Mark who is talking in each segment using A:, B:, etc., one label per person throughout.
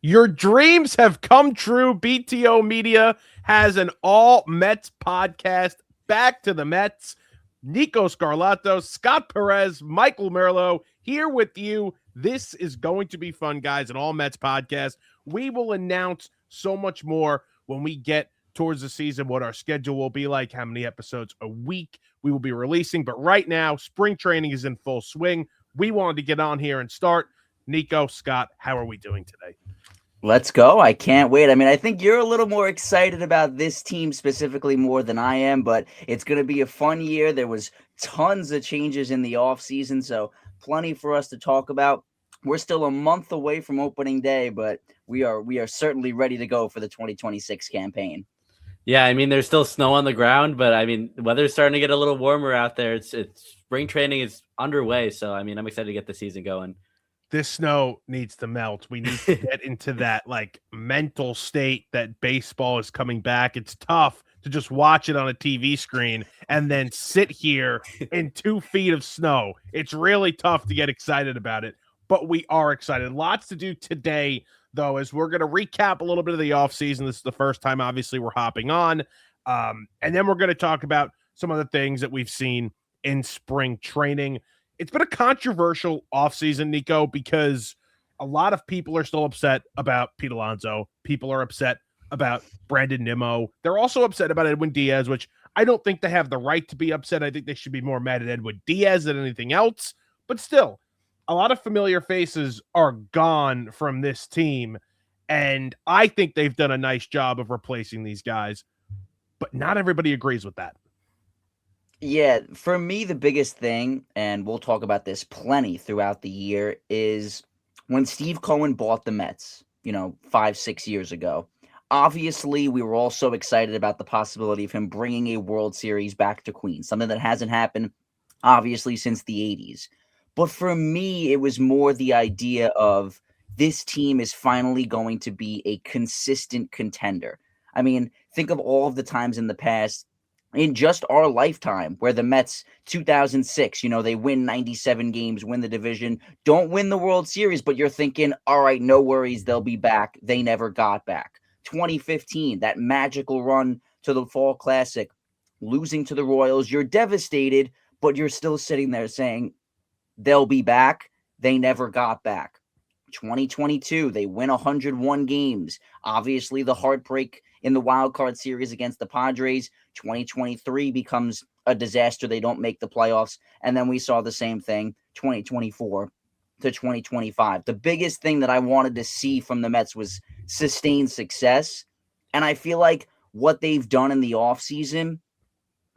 A: Your dreams have come true. BTO Media has an all Mets podcast. Back to the Mets. Nico Scarlato, Scott Perez, Michael Merlo here with you. This is going to be fun, guys. An all Mets podcast. We will announce so much more when we get towards the season, what our schedule will be like, how many episodes a week we will be releasing. But right now, spring training is in full swing. We wanted to get on here and start. Nico, Scott, how are we doing today?
B: Let's go. I can't wait. I mean, I think you're a little more excited about this team specifically more than I am, but it's going to be a fun year. There was tons of changes in the offseason, so plenty for us to talk about. We're still a month away from opening day, but we are certainly ready to go for the 2026 campaign.
C: Yeah, I mean, there's still snow on the ground, but I mean, the weather's starting to get a little warmer out there. It's spring training is underway, so I mean, I'm excited to get the season going.
A: This snow needs to melt. We need to get into that like mental state that baseball is coming back. It's tough to just watch it on a TV screen and then sit here in 2 feet of snow. It's really tough to get excited about it, but we are excited. Lots to do today, though, as we're going to recap a little bit of the offseason. This is the first time, obviously, we're hopping on. And then we're going to talk about some of the things that we've seen in spring training. It's been a controversial offseason, Nico, because a lot of people are still upset about Pete Alonso. People are upset about Brandon Nimmo. They're also upset about Edwin Diaz, which I don't think they have the right to be upset. I think they should be more mad at Edwin Diaz than anything else. But still, a lot of familiar faces are gone from this team, and I think they've done a nice job of replacing these guys, but not everybody agrees with that.
B: Yeah, for me, the biggest thing, and we'll talk about this plenty throughout the year, is when Steve Cohen bought the Mets, 5-6 years ago. Obviously, we were all so excited about the possibility of him bringing a World Series back to Queens, something that hasn't happened, obviously, since the 80s. But for me, it was more the idea of this team is finally going to be a consistent contender. I mean, think of all of the times in the past, in just our lifetime, where the Mets, 2006, they win 97 games, win the division, don't win the World Series, but you're thinking, all right, no worries, they'll be back. They never got back. 2015, that magical run to the Fall Classic, losing to the Royals, you're devastated, but you're still sitting there saying, they'll be back. They never got back. 2022, they win 101 games. Obviously, the heartbreak in the wild card series against the Padres. 2023 becomes a disaster. They don't make the playoffs. And then we saw the same thing 2024 to 2025. The biggest thing that I wanted to see from the Mets was sustained success. And I feel like what they've done in the offseason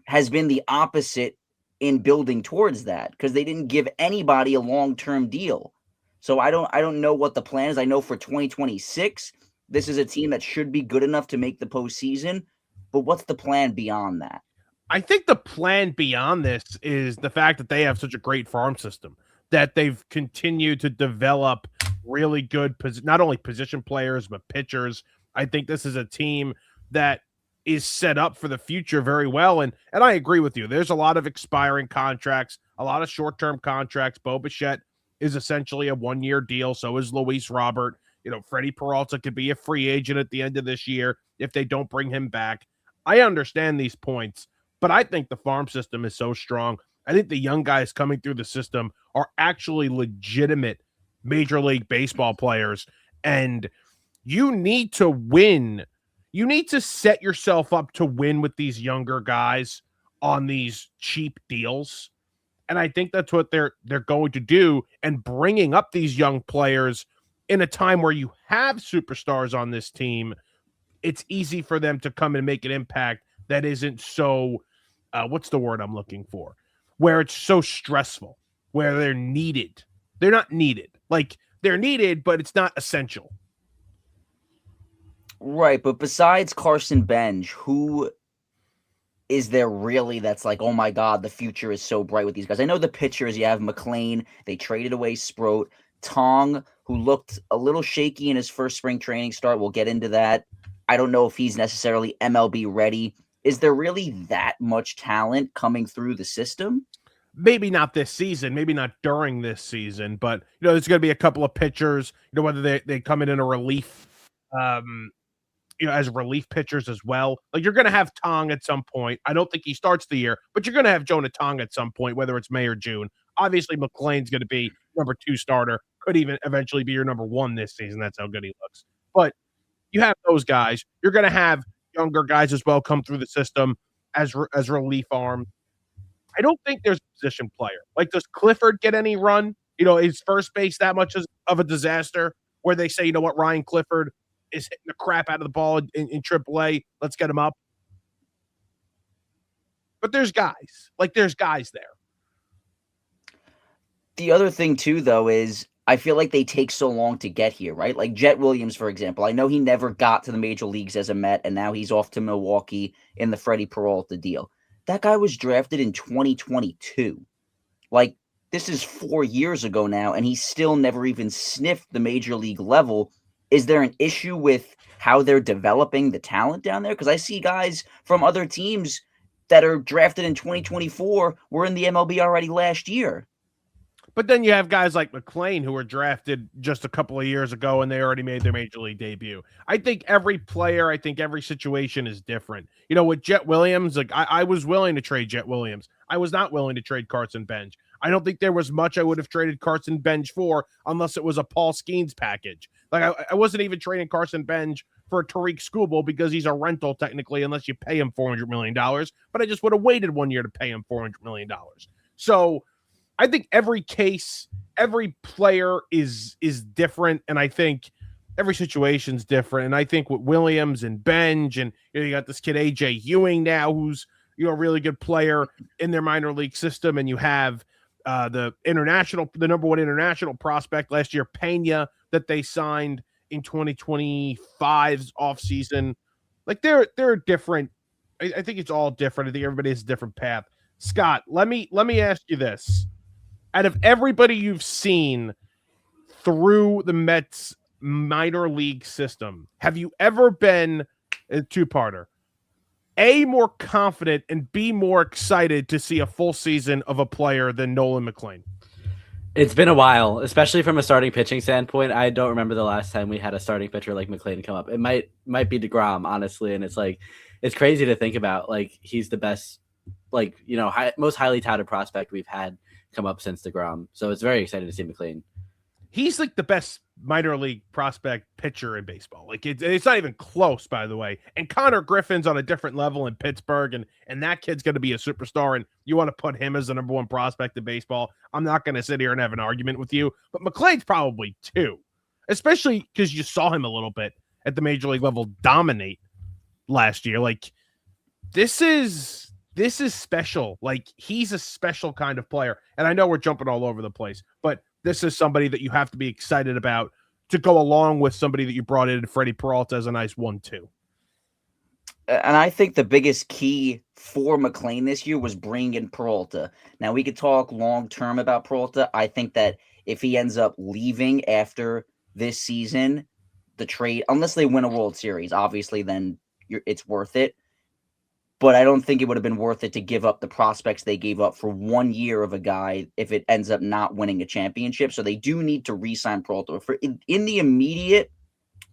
B: has been the opposite in building towards that, because they didn't give anybody a long-term deal. So I don't know what the plan is. I know for 2026, this is a team that should be good enough to make the postseason. But what's the plan beyond that?
A: I think the plan beyond this is the fact that they have such a great farm system, that they've continued to develop really good, not only position players, but pitchers. I think this is a team that is set up for the future very well. And I agree with you. There's a lot of expiring contracts, a lot of short-term contracts. Bo Bichette is essentially a 1-year deal. So is Luis Robert. Freddie Peralta could be a free agent at the end of this year if they don't bring him back. I understand these points, but I think the farm system is so strong. I think the young guys coming through the system are actually legitimate Major League Baseball players, and you need to win. You need to set yourself up to win with these younger guys on these cheap deals. And I think that's what they're going to do, and bringing up these young players in a time where you have superstars on this team, it's easy for them to come and make an impact that isn't so, what's the word I'm looking for? Where it's so stressful, where they're needed. They're not needed. Like, they're needed, but it's not essential.
B: Right, but besides Carson Bench, who is there really that's like, oh my God, the future is so bright with these guys? I know the pitchers, you have McLean, they traded away Sproat, Tong, who looked a little shaky in his first spring training start. We'll get into that. I don't know if he's necessarily MLB ready. Is there really that much talent coming through the system?
A: maybe not this season, maybe not during this season, but there's going to be a couple of pitchers, whether they come in a relief, as relief pitchers as well. Like, you're going to have Tong at some point. I don't think he starts the year, but you're going to have Jonah Tong at some point, whether it's May or June. Obviously, McLean's going to be number 2 starter, could even eventually be your number 1 this season. That's how good he looks. But you have those guys. You're going to have younger guys as well come through the system as relief arms. I don't think there's a position player. Like, does Clifford get any run? Is first base that much of a disaster where they say, Ryan Clifford is hitting the crap out of the ball in AAA. Let's get him up. But there's guys. Like, there's guys there.
B: The other thing, too, though, is I feel like they take so long to get here, right? Like Jet Williams, for example. I know he never got to the major leagues as a Met, and now he's off to Milwaukee in the Freddie Peralta deal. That guy was drafted in 2022. Like, this is 4 years ago now, and he still never even sniffed the major league level. Is there an issue with how they're developing the talent down there? Because I see guys from other teams that are drafted in 2024 were in the MLB already last year.
A: But then you have guys like McLean who were drafted just a couple of years ago and they already made their major league debut. I think every player, every situation is different. With Jet Williams, like I was willing to trade Jet Williams. I was not willing to trade Carson Bench. I don't think there was much I would have traded Carson Bench for unless it was a Paul Skeens package. Like I wasn't even trading Carson Bench for Tariq Skubal because he's a rental technically unless you pay him $400 million. But I just would have waited 1 year to pay him $400 million. So I think every case, every player is different, and I think every situation's different. And I think with Williams and Benj, and you got this kid AJ Ewing now, who's a really good player in their minor league system, and you have the number 1 international prospect last year, Pena, that they signed in 2025's offseason. Like they're different. I think it's all different. I think everybody has a different path. Scott, let me ask you this. Out of everybody you've seen through the Mets minor league system, have you ever been a 2-parter? A, more confident, and B, more excited to see a full season of a player than Nolan McLean?
C: It's been a while, especially from a starting pitching standpoint. I don't remember the last time we had a starting pitcher like McLean come up. It might be DeGrom, honestly, and it's crazy to think about. Like, he's the best, most highly touted prospect we've had come up since DeGrom. So it's very exciting to see McLean.
A: He's like the best minor league prospect pitcher in baseball. Like it's not even close, by the way. And Connor Griffin's on a different level in Pittsburgh, and that kid's going to be a superstar. And you want to put him as the number 1 prospect in baseball? I'm not going to sit here and have an argument with you, but McLean's probably 2, especially because you saw him a little bit at the major league level dominate last year. Like this is special. Like he's a special kind of player. And I know we're jumping all over the place, but this is somebody that you have to be excited about to go along with somebody that you brought in, Freddie Peralta, as a nice 1-2.
B: And I think the biggest key for McLean this year was bringing in Peralta. Now, we could talk long-term about Peralta. I think that if he ends up leaving after this season, the trade, unless they win a World Series, obviously, then it's worth it. But I don't think it would have been worth it to give up the prospects they gave up for 1 year of a guy if it ends up not winning a championship. So they do need to re-sign Peralta. In the immediate,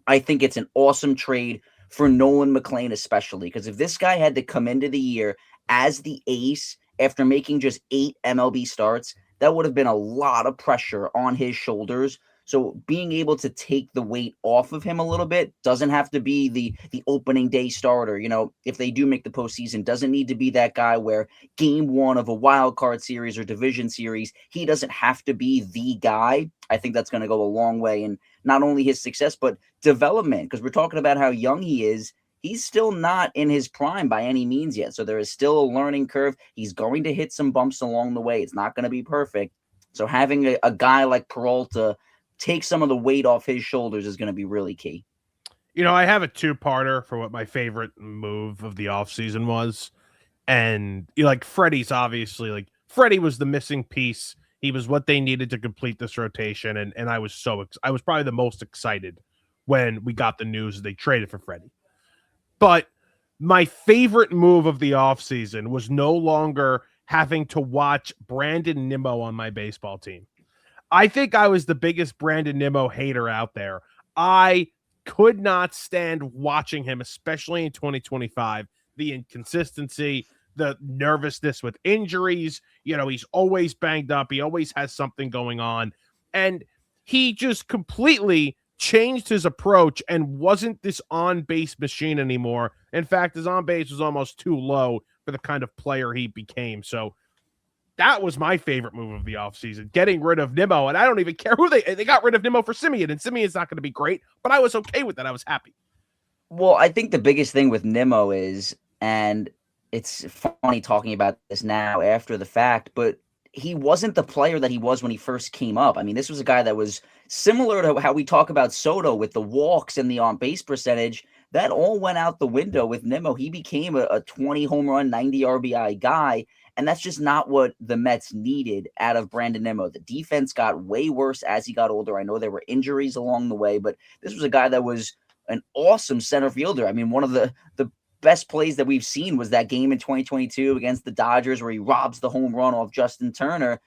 B: I think it's an awesome trade for Nolan McLean especially. Because if this guy had to come into the year as the ace after making just 8 MLB starts, that would have been a lot of pressure on his shoulders. So being able to take the weight off of him a little bit, doesn't have to be the opening day starter. If they do make the postseason, doesn't need to be that guy where game 1 of a wild card series or division series, he doesn't have to be the guy. I think that's going to go a long way in not only his success, but development. Because we're talking about how young he is. He's still not in his prime by any means yet. So there is still a learning curve. He's going to hit some bumps along the way. It's not going to be perfect. So having a guy like Peralta take some of the weight off his shoulders is going to be really key.
A: I have a 2-parter for what my favorite move of the offseason was. And Freddie's obviously Freddie was the missing piece. He was what they needed to complete this rotation. And I was I was probably the most excited when we got the news that they traded for Freddie. But my favorite move of the offseason was no longer having to watch Brandon Nimmo on my baseball team. I think I was the biggest Brandon Nimmo hater out there. I could not stand watching him, especially in 2025. The inconsistency, the nervousness with injuries. He's always banged up. He always has something going on. And he just completely changed his approach and wasn't this on-base machine anymore. In fact, his on-base was almost too low for the kind of player he became. So that was my favorite move of the offseason, getting rid of Nimmo. And I don't even care who they got rid of Nimmo for Semien, and Semien's not going to be great, but I was okay with that. I was happy.
B: Well, I think the biggest thing with Nimmo is, and it's funny talking about this now after the fact, but he wasn't the player that he was when he first came up. I mean, this was a guy that was similar to how we talk about Soto with the walks and the on-base percentage. That all went out the window with Nimmo. He became a 20 home run, 90 RBI guy. And that's just not what the Mets needed out of Brandon Nimmo. The defense got way worse as he got older. I know there were injuries along the way, but this was a guy that was an awesome center fielder. I mean, one of the best plays that we've seen was that game in 2022 against the Dodgers where he robs the home run off Justin Turner.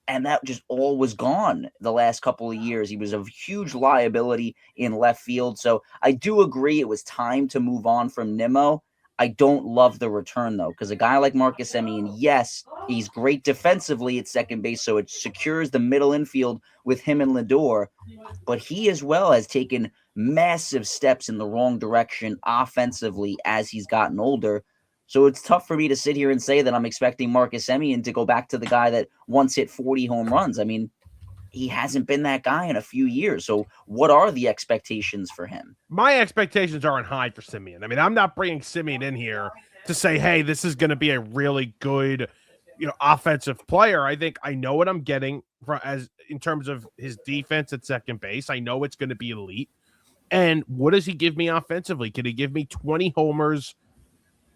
B: And that just all was gone the last couple of years. He was a huge liability in left field. So I do agree it was time to move on from Nimmo. I don't love the return, though, because a guy like Marcus Semien, yes, he's great defensively at second base, so it secures the middle infield with him and Lindor, but he as well has taken massive steps in the wrong direction offensively as he's gotten older. So it's tough for me to sit here and say that I'm expecting Marcus Semien to go back to the guy that once hit 40 home runs. I mean, he hasn't been that guy in a few years. So what are the expectations for him?
A: My expectations aren't high for Semien. I mean, I'm not bringing Semien in here to say, hey, this is going to be a really good, offensive player. I think I know what I'm getting in terms of his defense at second base. I know it's going to be elite. And what does he give me offensively? Can he give me 20 homers,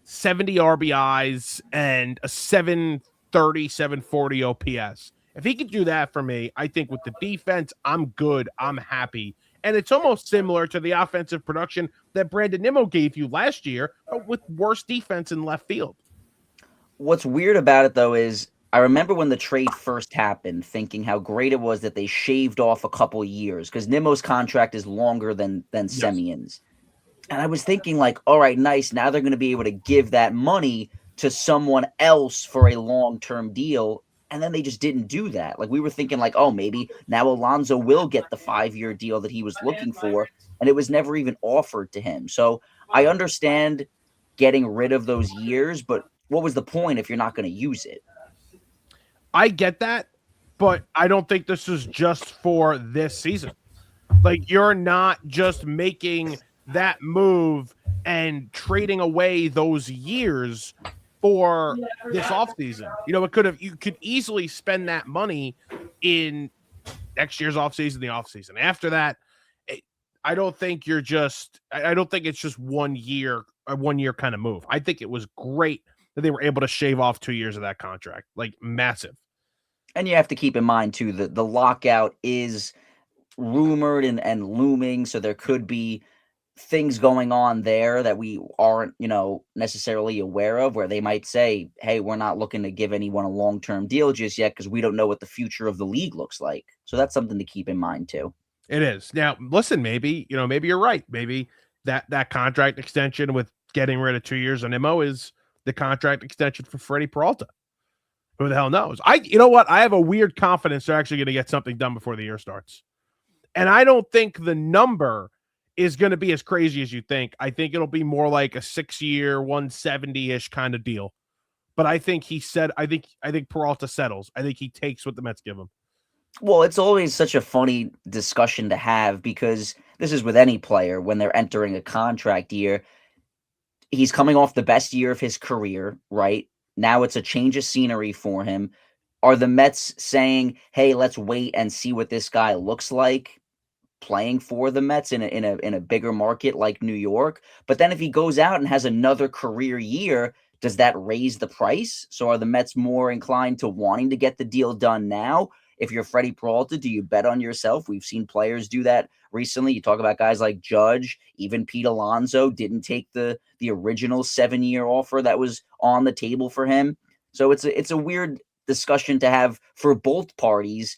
A: 70 RBIs, and a 730, 740 OPS? If he could do that for me, I think with the defense, I'm good. I'm happy. And it's almost similar to the offensive production that Brandon Nimmo gave you last year, but with worse defense in left field.
B: What's weird about it, though, is I remember when the trade first happened, thinking how great it was that they shaved off a couple years because Nimmo's contract is longer than Semien's. And I was thinking, like, all right, nice. Now they're going to be able to give that money to someone else for a long-term deal. And then they just didn't do that. Like, we were thinking, like, oh, maybe now Alonso will get the 5-year deal that he was looking for. And it was never even offered to him. So I understand getting rid of those years, but what was the point if you're not going to use it?
A: I get that, but I don't think this is just for this season. Like, you're not just making that move and trading away those years for this offseason. You could easily spend that money in next year's offseason, the offseason. After that, I don't think it's just 1 year, a 1 year kind of move. I think it was great that they were able to shave off 2 years of that contract, like massive.
B: And you have to keep in mind too, that the lockout is rumored and looming. So there could be things going on there that we aren't, necessarily aware of, where they might say, hey, we're not looking to give anyone a long-term deal just yet because we don't know what the future of the league looks like. So that's something to keep in mind too.
A: It is. Now, listen, maybe you're right. Maybe that contract extension with getting rid of 2 years on Nimmo is the contract extension for Freddie Peralta. Who the hell knows? You know what? I have a weird confidence they're actually going to get something done before the year starts. And I don't think the number is going to be as crazy as you think. I think it'll be more like a 6-year, 170-ish kind of deal. But I think I think Peralta settles. I think he takes what the Mets give him.
B: Well, it's always such a funny discussion to have because this is with any player when they're entering a contract year. He's coming off the best year of his career, right? Now it's a change of scenery for him. Are the Mets saying, hey, let's wait and see what this guy looks like playing for the Mets in a bigger market like New York? But then if he goes out and has another career year, does that raise the price? So are the Mets more inclined to wanting to get the deal done now? If you're Freddie Peralta, do you bet on yourself? We've seen players do that recently. You talk about guys like Judge, even Pete Alonso didn't take the original 7-year offer that was on the table for him. So it's a weird discussion to have for both parties.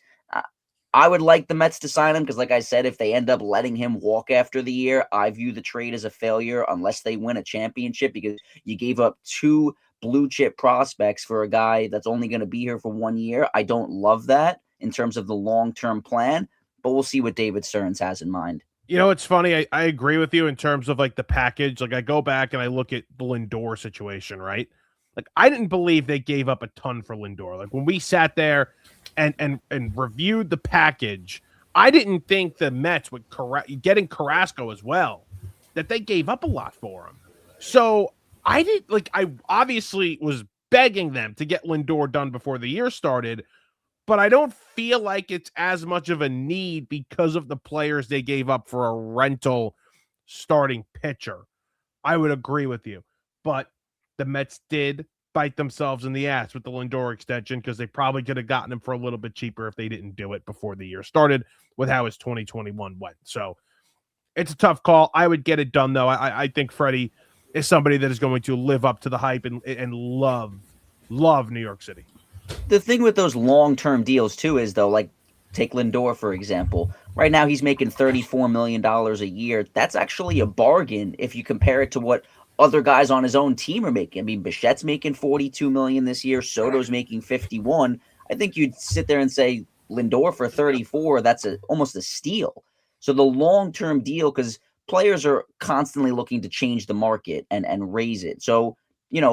B: I would like the Mets to sign him because, like I said, if they end up letting him walk after the year, I view the trade as a failure unless they win a championship, because you gave up 2 blue chip prospects for a guy that's only going to be here for 1 year. I don't love that in terms of the long-term plan, but we'll see what David Stearns has in mind.
A: You know, it's funny. I agree with you in terms of like the package. Like I go back and I look at the Lindor situation, right? Like I didn't believe they gave up a ton for Lindor. Like when we sat there and reviewed the package, I didn't think the Mets would getting Carrasco as well, that they gave up a lot for him. So I obviously was begging them to get Lindor done before the year started, but I don't feel like it's as much of a need because of the players they gave up for a rental starting pitcher. I would agree with you, but the Mets did bite themselves in the ass with the Lindor extension because they probably could have gotten him for a little bit cheaper if they didn't do it before the year started with how his 2021 went. So it's a tough call. I would get it done, though. I think Freddie is somebody that is going to live up to the hype and love New York City.
B: The thing with those long-term deals too is, though, like take Lindor for example. Right now he's making $34 million a year. That's actually a bargain if you compare it to what other guys on his own team are making. I mean, Bichette's making $42 million this year. Soto's making $51. I think you'd sit there and say Lindor for $34. That's almost a steal. So the long-term deal, because players are constantly looking to change the market and raise it. So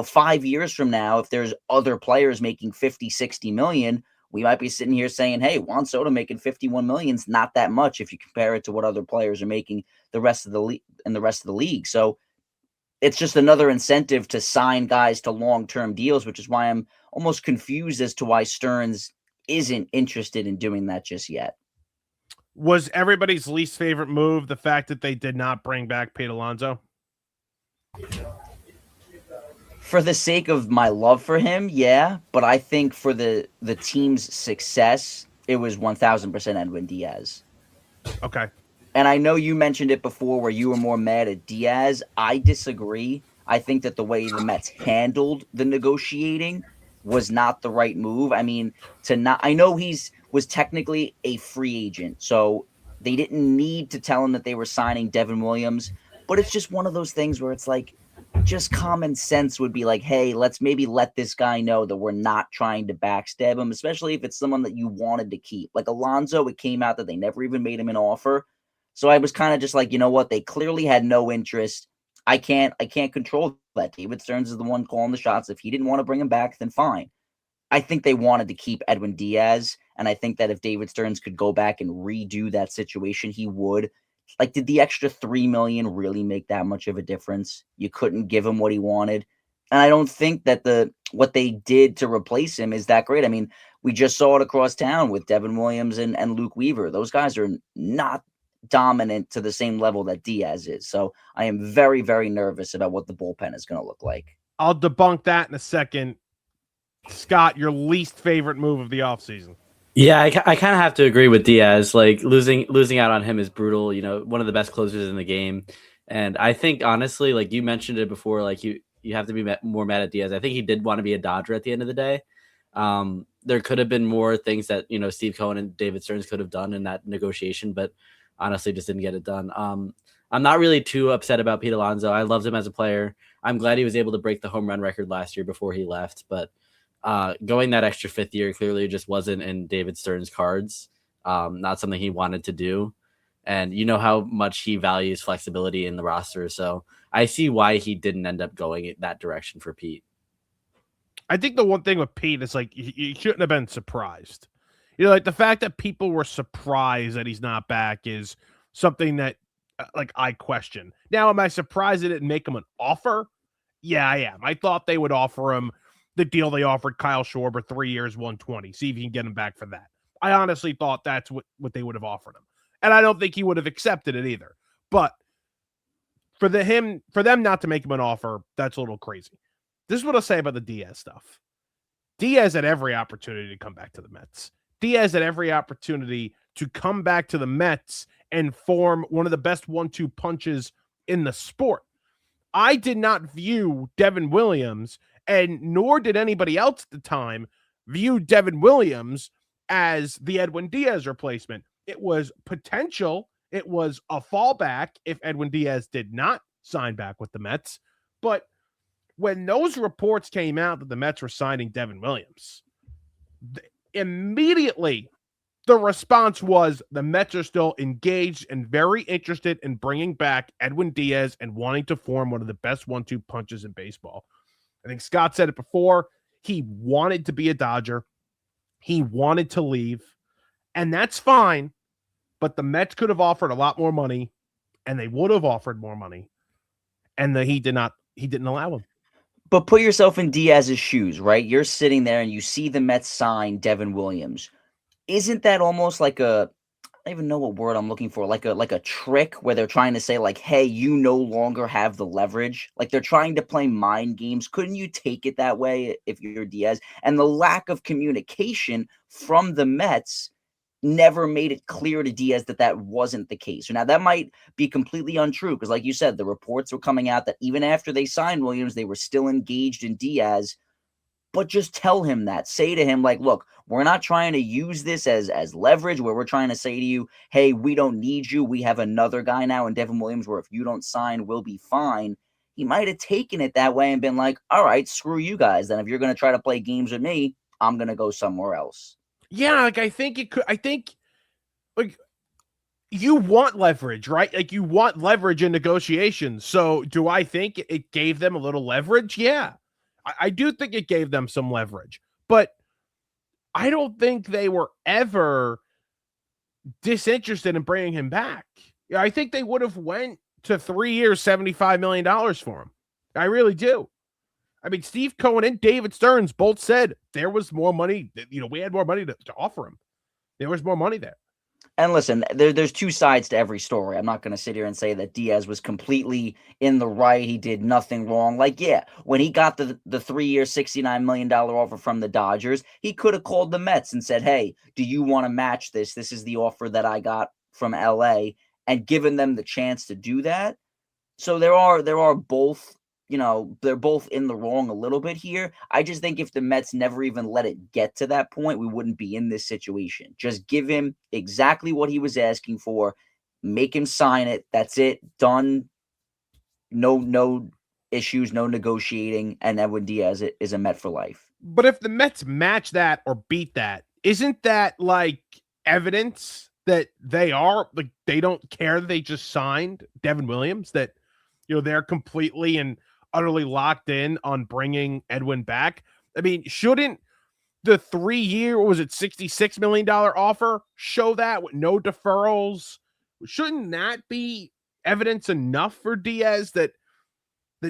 B: 5 years from now, if there's other players making 50, 60 million, we might be sitting here saying, hey, Juan Soto making 51 million is not that much if you compare it to what other players are making the rest of the league. So it's just another incentive to sign guys to long-term deals, which is why I'm almost confused as to why Stearns isn't interested in doing that just yet.
A: Was everybody's least favorite move the fact that they did not bring back Pete Alonso?
B: For the sake of my love for him, yeah. But I think for the team's success, it was 1,000% Edwin Diaz.
A: Okay.
B: And I know you mentioned it before where you were more mad at Diaz. I disagree. I think that the way the Mets handled the negotiating was not the right move. I mean, I know was technically a free agent, so they didn't need to tell him that they were signing Devin Williams. But it's just one of those things where it's like, just common sense would be like, hey, let's maybe let this guy know that we're not trying to backstab him, especially if it's someone that you wanted to keep. Like Alonso, it came out that they never even made him an offer. So I was kind of just like, you know what? They clearly had no interest. I can't control that. David Stearns is the one calling the shots. If he didn't want to bring him back, then fine. I think they wanted to keep Edwin Diaz, and I think that if David Stearns could go back and redo that situation, he would. Like, did the extra $3 million really make that much of a difference? You couldn't give him what he wanted. And I don't think that what they did to replace him is that great. I mean, we just saw it across town with Devin Williams and Luke Weaver. Those guys are not dominant to the same level that Diaz is. So I am very, very nervous about what the bullpen is going to look like.
A: I'll debunk that in a second. Scott, your least favorite move of the offseason?
C: Yeah, I kind of have to agree with Diaz. Like losing out on him is brutal. One of the best closers in the game, and I think honestly, like you mentioned it before, like you have to be more mad at Diaz. I think he did want to be a Dodger at the end of the day. There could have been more things that Steve Cohen and David Stearns could have done in that negotiation, but honestly, just didn't get it done. I'm not really too upset about Pete Alonso. I loved him as a player. I'm glad he was able to break the home run record last year before he left, but. Going that extra 5th year clearly just wasn't in David Stearns' cards. Not something he wanted to do. And you know how much he values flexibility in the roster. So I see why he didn't end up going in that direction for Pete.
A: I think the one thing with Pete is like, you shouldn't have been surprised. Like the fact that people were surprised that he's not back is something that like I question. Now, am I surprised they didn't make him an offer? Yeah, I am. I thought they would offer him the deal they offered Kyle Schwarber, 3 years, 120. See if you can get him back for that. I honestly thought that's what they would have offered him. And I don't think he would have accepted it either. But for them not to make him an offer, that's a little crazy. This is what I'll say about the Diaz stuff. Diaz had every opportunity to come back to the Mets. Diaz had every opportunity to come back to the Mets and form one of the best 1-2 punches in the sport. I did not view Devin Williams And nor did anybody else at the time view Devin Williams as the Edwin Diaz replacement. It was potential. It was a fallback if Edwin Diaz did not sign back with the Mets. But when those reports came out that the Mets were signing Devin Williams, immediately the response was the Mets are still engaged and very interested in bringing back Edwin Diaz and wanting to form one of the best 1-2 punches in baseball. I think Scott said it before. He wanted to be a Dodger. He wanted to leave, and that's fine. But the Mets could have offered a lot more money, and they would have offered more money, and he didn't allow him.
B: But put yourself in Diaz's shoes, right? You're sitting there and you see the Mets sign Devin Williams. Isn't that almost like I don't even know what word I'm looking for, like a trick where they're trying to say like, hey, you no longer have the leverage? Like they're trying to play mind games. Couldn't you take it that way if you're Diaz? And the lack of communication from the Mets never made it clear to Diaz that wasn't the case. So now that might be completely untrue because like you said, the reports were coming out that even after they signed Williams, they were still engaged in Diaz. But just tell him that. Say to him, like, look, we're not trying to use this as leverage where we're trying to say to you, hey, we don't need you. We have another guy now in Devin Williams where if you don't sign, we'll be fine. He might have taken it that way and been like, all right, screw you guys. Then if you're going to try to play games with me, I'm going to go somewhere else.
A: Yeah, like I think like you want leverage, right? Like you want leverage in negotiations. So do I think it gave them a little leverage? Yeah. I do think it gave them some leverage, but I don't think they were ever disinterested in bringing him back. Yeah, I think they would have went to 3 years, $75 million for him. I really do. I mean, Steve Cohen and David Stearns both said there was more money. We had more money to offer him. There was more money there.
B: And listen, there's two sides to every story. I'm not going to sit here and say that Diaz was completely in the right. He did nothing wrong. Like, yeah, when he got the 3-year, $69 million offer from the Dodgers, he could have called the Mets and said, hey, do you want to match this? This is the offer that I got from LA, and given them the chance to do that. So there are both, they're both in the wrong a little bit here. I just think if the Mets never even let it get to that point, we wouldn't be in this situation. Just give him exactly what he was asking for, make him sign it. That's it. Done. No issues, no negotiating, and Edwin Diaz is a Met for life.
A: But if the Mets match that or beat that, isn't that like evidence that they don't care that they just signed Devin Williams, that they're completely and utterly locked in on bringing Edwin back? I mean, shouldn't the 3-year, was it $66 million offer show that with no deferrals? Shouldn't that be evidence enough for Diaz that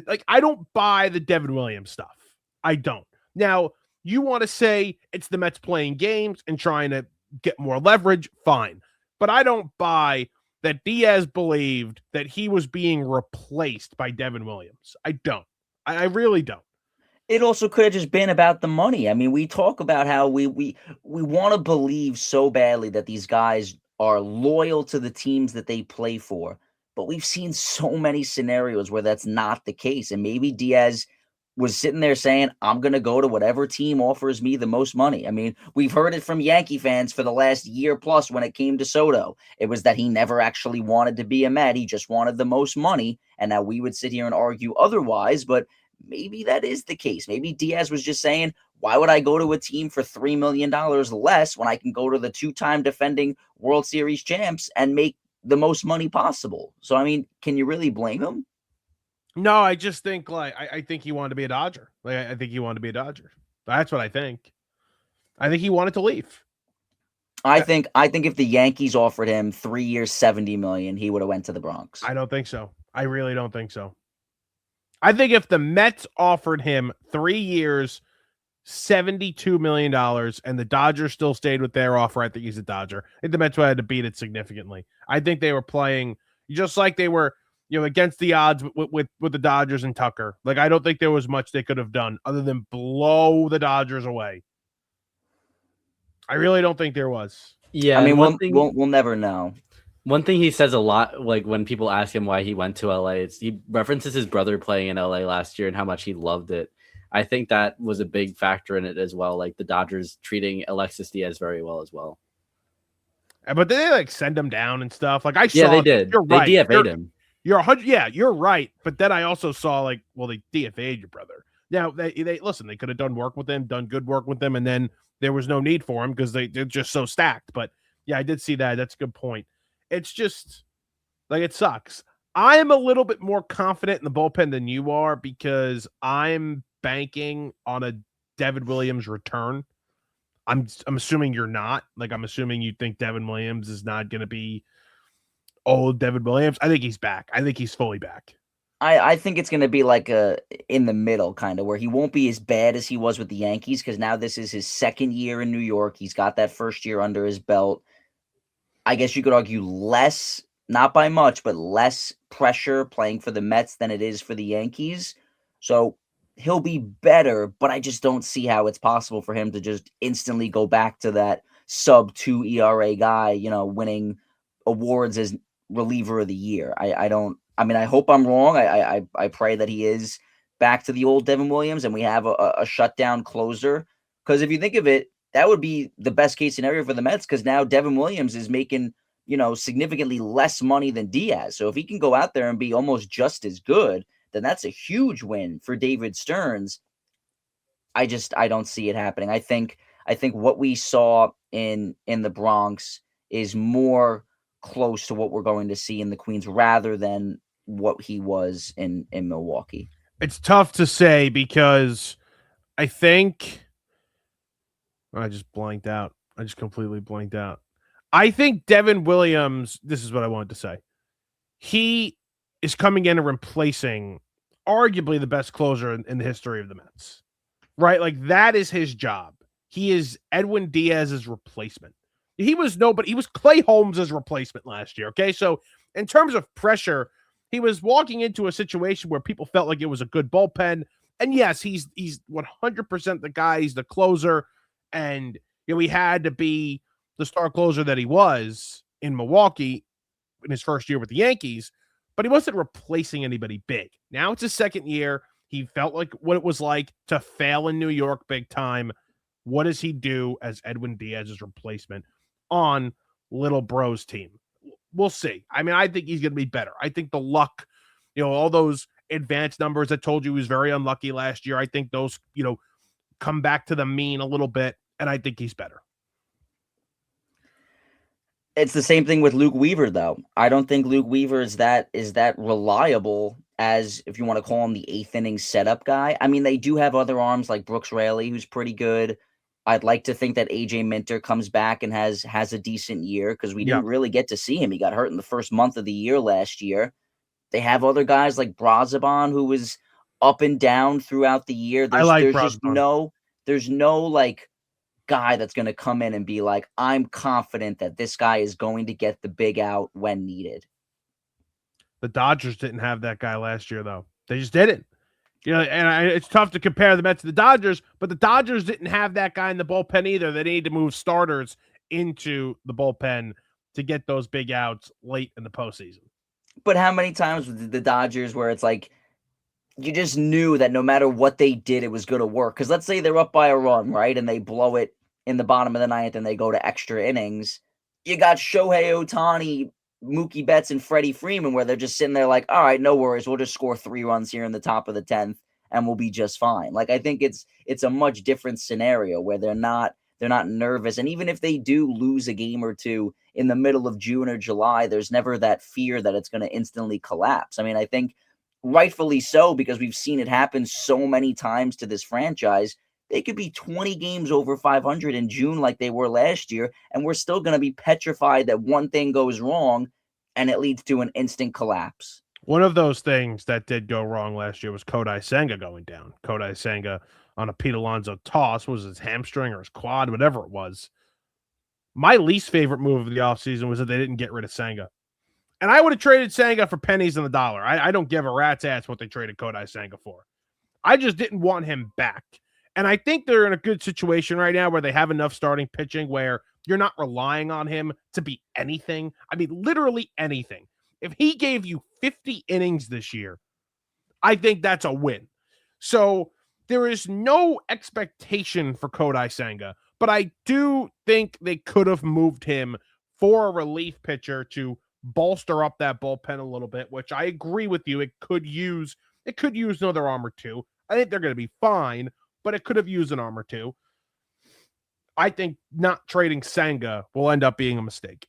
A: like, I don't buy the Devin Williams stuff. I don't. Now, you want to say it's the Mets playing games and trying to get more leverage, fine. But I don't buy that Diaz believed that he was being replaced by Devin Williams. I don't. I really don't.
B: It also could have just been about the money. I mean, we talk about how we want to believe so badly that these guys are loyal to the teams that they play for, but we've seen so many scenarios where that's not the case. And maybe Diaz was sitting there saying, I'm going to go to whatever team offers me the most money. I mean, we've heard it from Yankee fans for the last year plus when it came to Soto. It was that he never actually wanted to be a Met. He just wanted the most money. And now we would sit here and argue otherwise, but maybe that is the case. Maybe Diaz was just saying, why would I go to a team for $3 million less when I can go to the 2-time defending World Series champs and make the most money possible? So, I mean, can you really blame him?
A: No, I just think I think he wanted to be a Dodger. I think he wanted to be a Dodger. That's what I think. I think he wanted to leave.
B: I think if the Yankees offered him 3 years, $70 million, he would have went to the Bronx.
A: I don't think so. I really don't think so. I think if the Mets offered him 3 years, $72 million, and the Dodgers still stayed with their offer, I think he's a Dodger. I think the Mets would have had to beat it significantly. I think they were playing just like they were, against the odds with the Dodgers and Tucker. Like, I don't think there was much they could have done other than blow the Dodgers away. I really don't think there was.
C: Yeah,
B: I mean, we'll never know.
C: One thing he says a lot, like when people ask him why he went to LA, he references his brother playing in LA last year and how much he loved it. I think that was a big factor in it as well. Like the Dodgers treating Alexis Diaz very well as well.
A: But they like send him down and stuff. Like I saw,
C: Yeah, they did.
A: You're
C: They
A: right.
C: DFA'd him.
A: You're 100. Yeah, you're right. But then I also saw like, well, they DFA'd your brother. Now they listen. They could have done good work with them, and then there was no need for him because they're just so stacked. But yeah, I did see that. That's a good point. It's just like it sucks. I am a little bit more confident in the bullpen than you are because I'm banking on a Devin Williams return. I'm assuming you're not. Like, I'm assuming you think Devin Williams is not going to be old Devin Williams. I think he's back. I think he's fully back.
B: I think it's going to be like a in the middle kind of where he won't be as bad as he was with the Yankees because now this is his second year in New York. He's got that first year under his belt. I guess you could argue less, not by much, but less pressure playing for the Mets than it is for the Yankees. So he'll be better, but I just don't see how it's possible for him to just instantly go back to that sub-2 ERA guy, winning awards as reliever of the year. I mean, I hope I'm wrong. I pray that he is back to the old Devin Williams and we have a shutdown closer. Because if you think of it, that would be the best case scenario for the Mets because now Devin Williams is making, significantly less money than Diaz. So if he can go out there and be almost just as good, then that's a huge win for David Stearns. I don't see it happening. I think what we saw in the Bronx is more close to what we're going to see in the Queens rather than what he was in Milwaukee.
A: It's tough to say because I think I just blanked out. I just completely blanked out. I think Devin Williams, this is what I wanted to say. He is coming in and replacing arguably the best closer in the history of the Mets, right? Like that is his job. He is Edwin Diaz's replacement. He was Clay Holmes' replacement last year. Okay. So in terms of pressure, he was walking into a situation where people felt like it was a good bullpen. And yes, he's 100% the guy. He's the closer. And he had to be the star closer that he was in Milwaukee in his first year with the Yankees, but he wasn't replacing anybody big. Now it's his second year. He felt like what it was like to fail in New York big time. What does he do as Edwin Diaz's replacement on Little Bro's team? We'll see. I mean, I think he's going to be better. I think the luck, all those advanced numbers that told you he was very unlucky last year, I think those, come back to the mean a little bit, and I think he's better.
B: It's the same thing with Luke Weaver, though. I don't think Luke Weaver is that reliable as, if you want to call him the eighth inning setup guy. I mean, they do have other arms like Brooks Raley, who's pretty good. I'd like to think that AJ Minter comes back and has a decent year because we didn't really get to see him. He got hurt in the first month of the year last year. They have other guys like Brazoban, who was up and down throughout the year. There's no like guy that's going to come in and be like, I'm confident that this guy is going to get the big out when needed.
A: The Dodgers didn't have that guy last year, though. They just didn't. It's tough to compare the Mets to the Dodgers, but the Dodgers didn't have that guy in the bullpen either. They needed to move starters into the bullpen to get those big outs late in the postseason.
B: But how many times with the Dodgers where it's like, you just knew that no matter what they did, it was going to work? Because let's say they're up by a run, right? And they blow it in the bottom of the ninth and they go to extra innings. You got Shohei Ohtani, Mookie Betts, and Freddie Freeman where they're just sitting there like, all right, no worries. We'll just score 3 runs here in the top of the 10th and we'll be just fine. Like, I think it's a much different scenario where they're not nervous. And even if they do lose a game or two in the middle of June or July, there's never that fear that it's going to instantly collapse. I mean, I think rightfully so, because we've seen it happen so many times to this franchise. They could be 20 games over 500 in June like they were last year, and we're still going to be petrified that one thing goes wrong and it leads to an instant collapse.
A: One of those things that did go wrong last year was Kodai Senga going down. Kodai Senga on a Pete Alonso toss, was his hamstring or his quad, whatever it was. My least favorite move of the offseason was that they didn't get rid of Senga. And I would have traded Senga for pennies on the dollar. I don't give a rat's ass what they traded Kodai Senga for. I just didn't want him back. And I think they're in a good situation right now where they have enough starting pitching where you're not relying on him to be anything. I mean, literally anything. If he gave you 50 innings this year, I think that's a win. So there is no expectation for Kodai Senga, but I do think they could have moved him for a relief pitcher to bolster up that bullpen a little bit, which I agree with you. It could use another arm or two. I think they're going to be fine, but it could have used an arm or two. I think not trading Senga will end up being a mistake.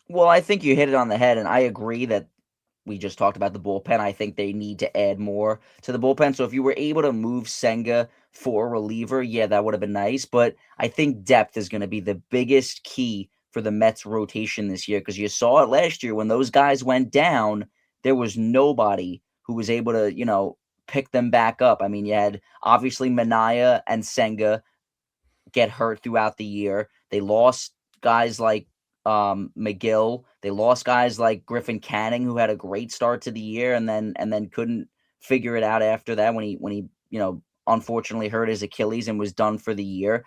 B: Well, I think you hit it on the head, and I agree that we just talked about the bullpen. I think they need to add more to the bullpen. So if you were able to move Senga for a reliever, yeah, that would have been nice. But I think depth is going to be the biggest key for the Mets rotation this year, because you saw it last year when those guys went down, there was nobody who was able to, pick them back up. I mean, you had obviously Minaya and Senga get hurt throughout the year. They lost guys like McGill. They lost guys like Griffin Canning, who had a great start to the year and then couldn't figure it out after that when he unfortunately hurt his Achilles and was done for the year.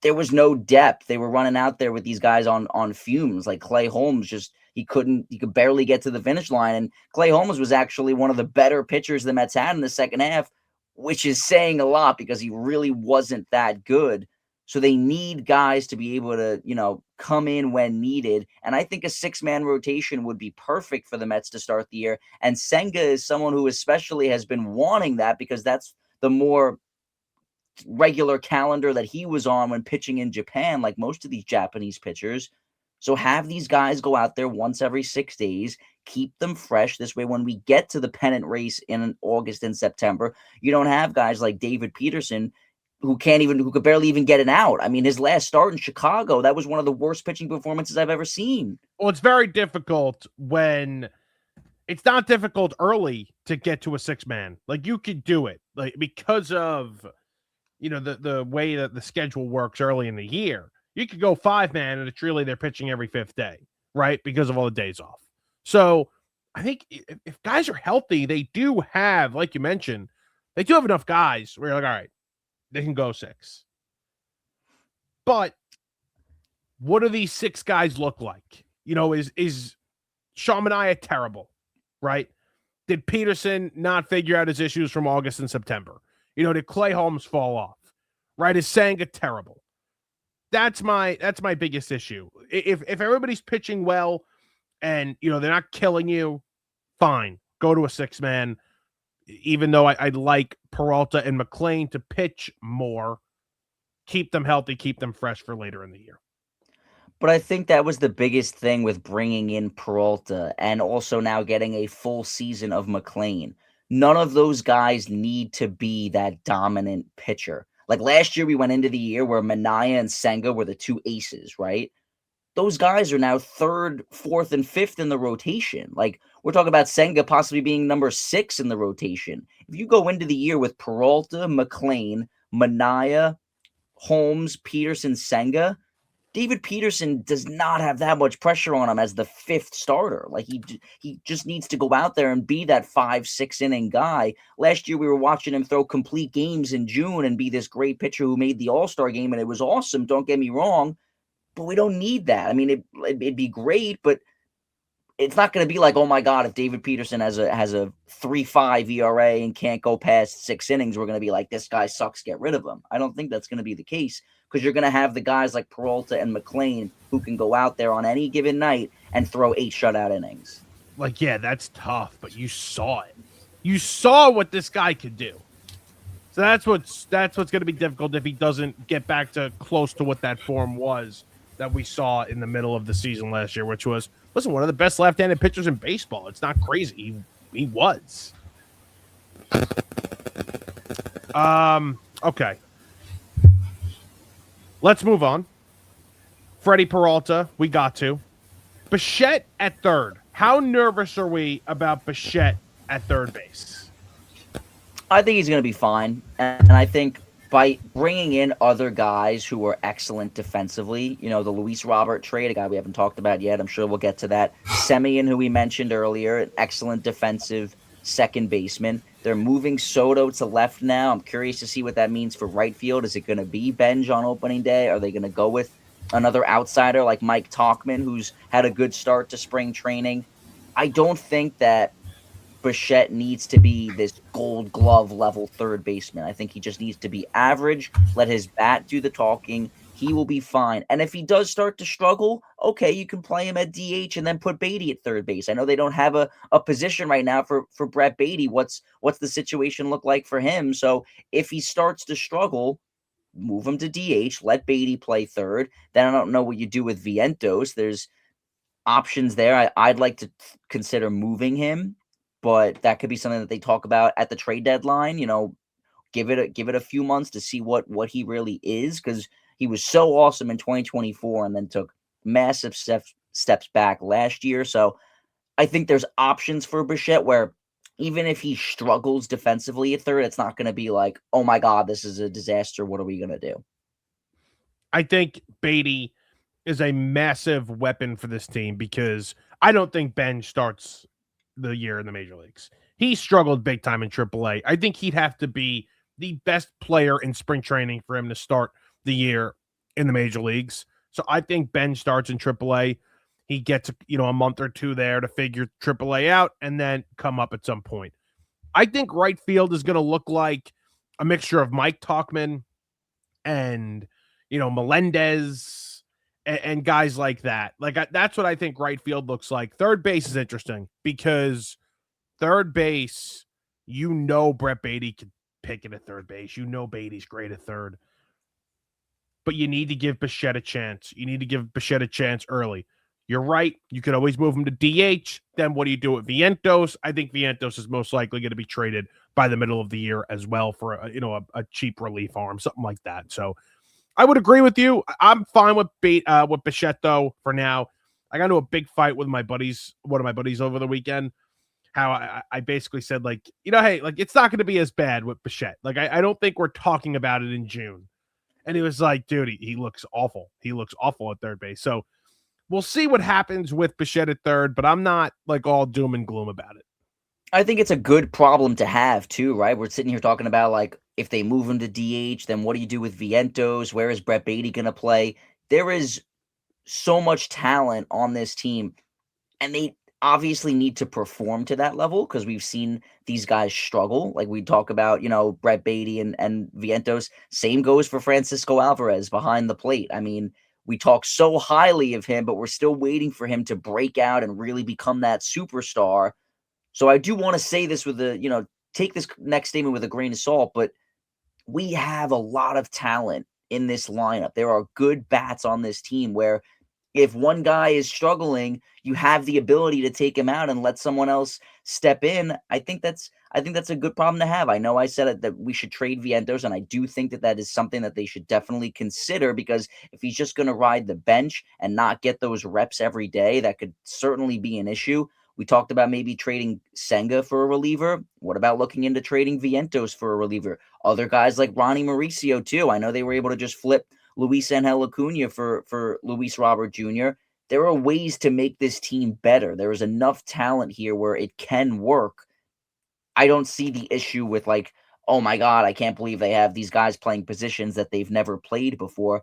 B: There was no depth. They were running out there with these guys on fumes. Like Clay Holmes, he could barely get to the finish line. And Clay Holmes was actually one of the better pitchers the Mets had in the second half, which is saying a lot because he really wasn't that good. So they need guys to be able to, come in when needed. And I think a 6-man rotation would be perfect for the Mets to start the year. And Senga is someone who especially has been wanting that because that's the more regular calendar that he was on when pitching in Japan, like most of these Japanese pitchers. So have these guys go out there once every 6 days, keep them fresh. This way, when we get to the pennant race in August and September, you don't have guys like David Peterson who could barely even get an out. I mean, his last start in Chicago, that was one of the worst pitching performances I've ever seen.
A: Well, it's very difficult when it's not difficult early to get to a 6-man. Like you could do it, like because of the way that the schedule works early in the year. You could go 5-man, and it's really they're pitching every 5th day, right? Because of all the days off. So I think if guys are healthy, they do have, like you mentioned, they do have enough guys where you're like, all right, they can go 6. But what do these 6 guys look like? Is Sean Manaea terrible, right? Did Peterson not figure out his issues from August and September? Did Clay Holmes fall off? Right? Is Senga terrible? That's my biggest issue. If everybody's pitching well and they're not killing you, fine. Go to a 6-man. Even though I'd like Peralta and McLean to pitch more, keep them healthy, keep them fresh for later in the year.
B: But I think that was the biggest thing with bringing in Peralta and also now getting a full season of McLean. None of those guys need to be that dominant pitcher. Like last year, we went into the year where Minaya and Senga were the 2 aces, right? Those guys are now 3rd, 4th, and 5th in the rotation. Like we're talking about Senga possibly being number 6 in the rotation. If you go into the year with Peralta, McLean, Minaya, Holmes, Peterson, Senga, David Peterson does not have that much pressure on him as the 5th starter. Like he just needs to go out there and be that 5-6 inning guy. Last year we were watching him throw complete games in June and be this great pitcher who made the All-Star game, and it was awesome. Don't get me wrong. But we don't need that. I mean, it'd be great, but it's not going to be like, oh my God, if David Peterson has a 3.5 ERA and can't go past 6 innings, we're going to be like, this guy sucks, get rid of him. I don't think that's going to be the case because you're going to have the guys like Peralta and McLean who can go out there on any given night and throw 8 shutout innings.
A: Like, yeah, that's tough, but you saw it. You saw what this guy could do. So that's what's going to be difficult if he doesn't get back to close to what that form was that we saw in the middle of the season last year, which was, listen, one of the best left-handed pitchers in baseball. It's not crazy. He was. Okay. Let's move on. Freddie Peralta, we got to. Bichette at 3rd. How nervous are we about Bichette at 3rd base?
B: I think he's going to be fine. And I think by bringing in other guys who are excellent defensively, the Luis Robert trade, a guy we haven't talked about yet, I'm sure we'll get to that. Semien, who we mentioned earlier, an excellent defensive second baseman. They're moving Soto to left now. I'm curious to see what that means for right field. Is it going to be Benj on opening day? Are they going to go with another outsider like Mike Tauchman, who's had a good start to spring training? I don't think that Bichette needs to be this Gold Glove level third baseman. I think he just needs to be average, let his bat do the talking. He will be fine. And if he does start to struggle, okay, you can play him at DH and then put Baty at third base. I know they don't have a position right now for Brett Baty. What's the situation look like for him? So if he starts to struggle, move him to DH, let Baty play third. Then I don't know what you do with Vientos. There's options there. I'd like to consider moving him, but that could be something that they talk about at the trade deadline. Give it a few months to see what he really is, because he was so awesome in 2024 and then took massive steps back last year. So I think there's options for Bichette where even if he struggles defensively at third, it's not going to be like, oh my God, this is a disaster. What are we going to do?
A: I think Baty is a massive weapon for this team because I don't think Ben starts the year in the major leagues. He struggled big time in AAA. I think he'd have to be the best player in spring training for him to start the year in the major leagues. So I think Ben starts in AAA. He gets a month or two there to figure AAA out and then come up at some point. I think right field is going to look like a mixture of Mike Tauchman and Melendez and guys like that. That's what I think right field looks like. Third base is interesting because third base, Brett Baty could pick it at third base. Baty's great at third. But you need to give Bichette a chance. You need to give Bichette a chance early. You're right. You could always move him to DH. Then what do you do with Vientos? I think Vientos is most likely going to be traded by the middle of the year as well for a cheap relief arm, something like that. So I would agree with you. I'm fine with Bichette though for now. I got into a big fight with one of my buddies over the weekend. How I basically said hey, it's not going to be as bad with Bichette. I don't think we're talking about it in June. And he was like, dude, he looks awful. He looks awful at third base. So we'll see what happens with Bichette at third, but I'm not all doom and gloom about it.
B: I think it's a good problem to have too, right? We're sitting here talking about if they move him to DH, then what do you do with Vientos? Where is Brett Baty going to play? There is so much talent on this team, and they obviously need to perform to that level because we've seen these guys struggle. Like we talk about, Brett Baty and Vientos. Same goes for Francisco Alvarez behind the plate. I mean, we talk so highly of him, but we're still waiting for him to break out and really become that superstar. So I do want to say this with take this next statement with a grain of salt, but we have a lot of talent in this lineup. There are good bats on this team where if one guy is struggling, you have the ability to take him out and let someone else step in. I think that's a good problem to have. I know I said that we should trade Vientos, and I do think that is something that they should definitely consider, because if he's just going to ride the bench and not get those reps every day, that could certainly be an issue. We talked about maybe trading Senga for a reliever. What about looking into trading Vientos for a reliever? Other guys like Ronnie Mauricio too. I know they were able to just flip Luis Angel Acuna for Luis Robert Jr. There are ways to make this team better. There is enough talent here where it can work. I don't see the issue with oh my God, I can't believe they have these guys playing positions that they've never played before.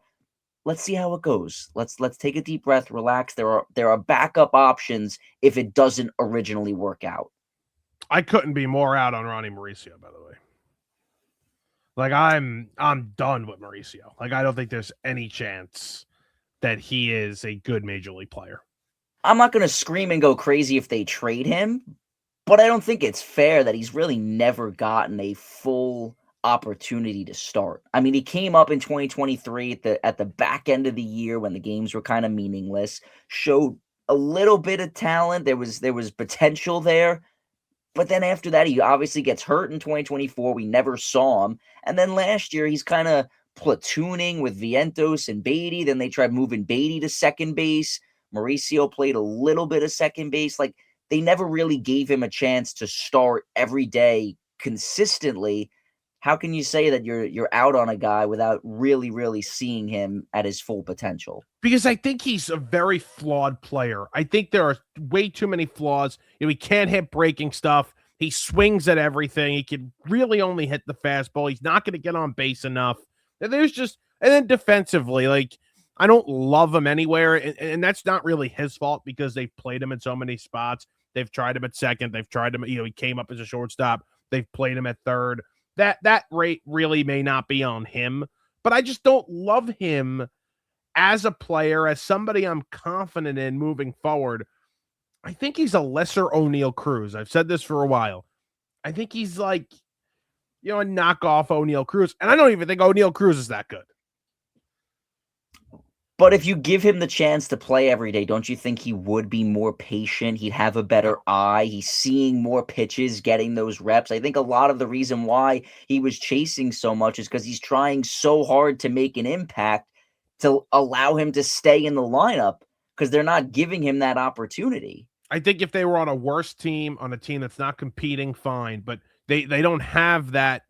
B: Let's see how it goes. Let's take a deep breath, relax. There are backup options if it doesn't originally work out.
A: I couldn't be more out on Ronnie Mauricio, by the way. I'm done with Mauricio. I don't think there's any chance that he is a good major league player.
B: I'm not going to scream and go crazy if they trade him, but I don't think it's fair that he's really never gotten a full opportunity to start. I mean, he came up in 2023 at the back end of the year when the games were kind of meaningless, showed a little bit of talent. There was potential there. But then after that, he obviously gets hurt in 2024. We never saw him. And then last year, he's kind of platooning with Vientos and Baty. Then they tried moving Baty to second base. Mauricio played a little bit of second base. They never really gave him a chance to start every day consistently. How can you say that you're out on a guy without really, really seeing him at his full potential?
A: Because I think he's a very flawed player. I think there are way too many flaws. He can't hit breaking stuff. He swings at everything. He can really only hit the fastball. He's not going to get on base enough. And then defensively, I don't love him anywhere, and that's not really his fault because they've played him in so many spots. They've tried him at second. They've tried him. He came up as a shortstop. They've played him at third. That rate really may not be on him, but I just don't love him as a player, as somebody I'm confident in moving forward. I think he's a lesser O'Neal Cruz. I've said this for a while. I think he's like, a knockoff O'Neal Cruz, and I don't even think O'Neal Cruz is that good.
B: But if you give him the chance to play every day, don't you think he would be more patient? He'd have a better eye. He's seeing more pitches, getting those reps. I think a lot of the reason why he was chasing so much is because he's trying so hard to make an impact to allow him to stay in the lineup because they're not giving him that opportunity.
A: I think if they were on a worse team, on a team that's not competing, fine. But they don't have that,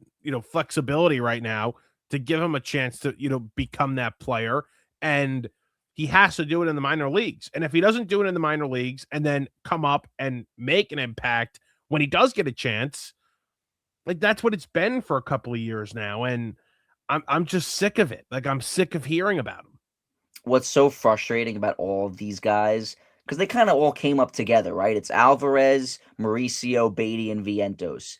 A: flexibility right now to give him a chance to, become that player. And he has to do it in the minor leagues. And if he doesn't do it in the minor leagues and then come up and make an impact when he does get a chance, like that's what it's been for a couple of years now. And I'm just sick of it. Like I'm sick of hearing about him.
B: What's so frustrating about all of these guys, because they kind of all came up together, right? It's Alvarez, Mauricio, Baty, and Vientos.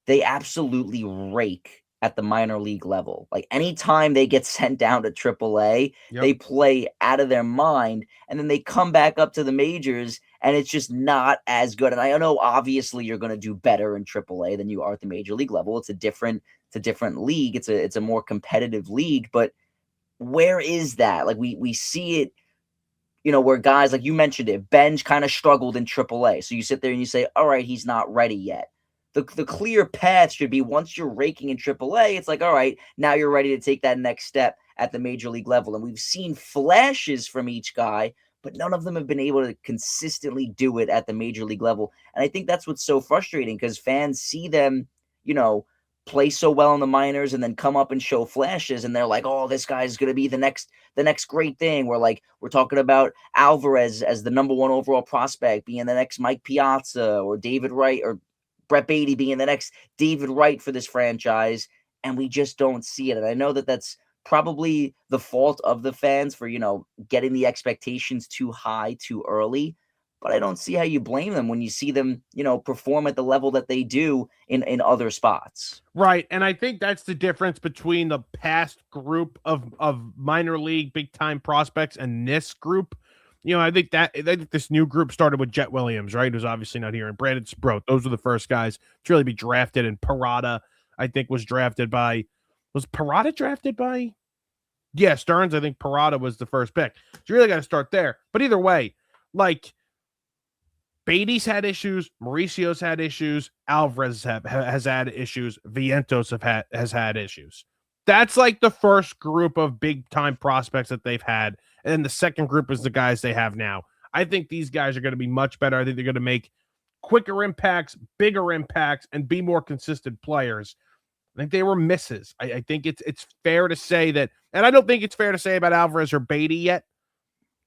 B: They absolutely rake at the minor league level. Like anytime they get sent down to AAA, they play out of their mind, and then they come back up to the majors, and it's just not as good. And I know obviously you're going to do better in AAA than you are at the major league level. It's a different league. It's a more competitive league, but where is that? Like we see it, where guys like you mentioned it, Benj kind of struggled in AAA. So you sit there and you say, all right, he's not ready yet. The clear path should be once you're raking in AAA, it's like, all right, now you're ready to take that next step at the major league level. And we've seen flashes from each guy, but none of them have been able to consistently do it at the major league level. And I think that's what's so frustrating because fans see them, play so well in the minors and then come up and show flashes. And they're like, oh, this guy's going to be the next great thing. We're talking about Alvarez as the number 1 overall prospect being the next Mike Piazza or David Wright or Brett Baty being the next David Wright for this franchise, and we just don't see it. And I know that that's probably the fault of the fans for, getting the expectations too high too early, but I don't see how you blame them when you see them, perform at the level that they do in other spots.
A: Right, and I think that's the difference between the past group of minor league big-time prospects and this group. I think this new group started with Jet Williams, right? Who's obviously not here, and Brandon Sproat. Those were the first guys to really be drafted. And Parada, I think, was drafted by. Was Parada drafted by? Yeah, Stearns. I think Parada was the first pick. So you really got to start there. But either way, like Baty's had issues, Mauricio's had issues, Alvarez has had issues, Vientos has had issues. That's like the first group of big time prospects that they've had. And then the second group is the guys they have now. I think these guys are going to be much better. I think they're going to make quicker impacts, bigger impacts, and be more consistent players. I think they were misses. I think it's fair to say that, and I don't think it's fair to say about Alvarez or Baty yet.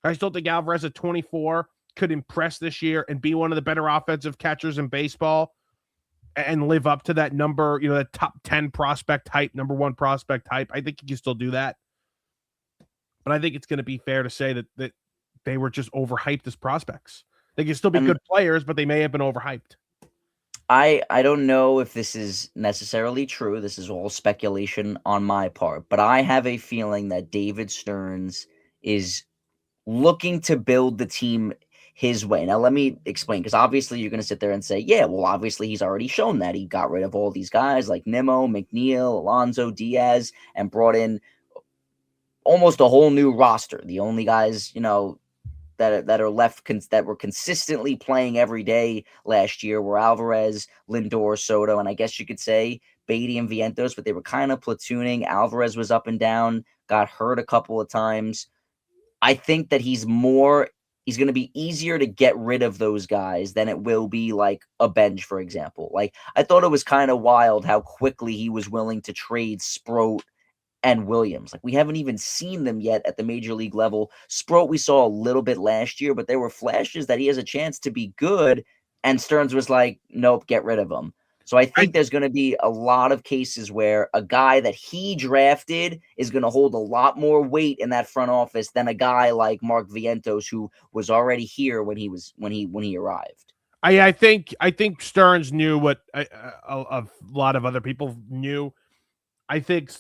A: I still think Alvarez at 24 could impress this year and be one of the better offensive catchers in baseball and live up to that number, that top 10 prospect hype, number 1 prospect hype. I think he can still do that. But I think it's going to be fair to say that they were just overhyped as prospects. They can still be good players, but they may have been overhyped.
B: I don't know if this is necessarily true. This is all speculation on my part. But I have a feeling that David Stearns is looking to build the team his way. Now, let me explain, because obviously you're going to sit there and say, yeah, well, obviously he's already shown that. He got rid of all these guys like Nimmo, McNeil, Alonso, Diaz, and brought in almost a whole new roster. The only guys, that are left that were consistently playing every day last year were Alvarez, Lindor, Soto, and I guess you could say Baty and Vientos, but they were kind of platooning. Alvarez was up and down, got hurt a couple of times. I think that he's going to be easier to get rid of those guys than it will be like a Benj, for example. Like, I thought it was kind of wild how quickly he was willing to trade Sproat and Williams. Like, we haven't even seen them yet at the major league level. Sproat we saw a little bit last year, but there were flashes that he has a chance to be good, and Stearns was like, nope, get rid of him. So I think there's going to be a lot of cases where a guy that he drafted is going to hold a lot more weight in that front office than a guy like Mark Vientos, who was already here when he arrived.
A: I think Stearns knew what a lot of other people knew. I think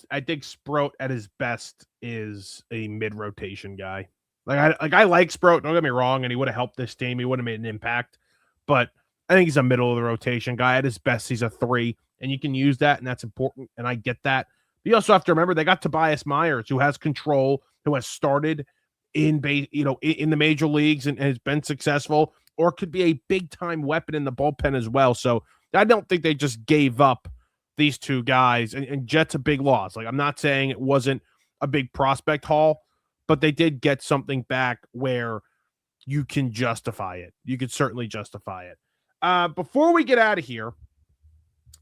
A: Sproat at his best is a mid-rotation guy. I like Sproat, don't get me wrong, and he would have helped this team. He would have made an impact, but I think he's a middle of the rotation guy. At his best, he's a 3, and you can use that, and that's important, and I get that. But you also have to remember they got Tobias Myers, who has control, who has started in the major leagues and has been successful, or could be a big-time weapon in the bullpen as well. So I don't think they just gave up these two guys, and Jet's a big loss. Like, I'm not saying it wasn't a big prospect haul, but they did get something back where you can justify it. You could certainly justify it. Before we get out of here,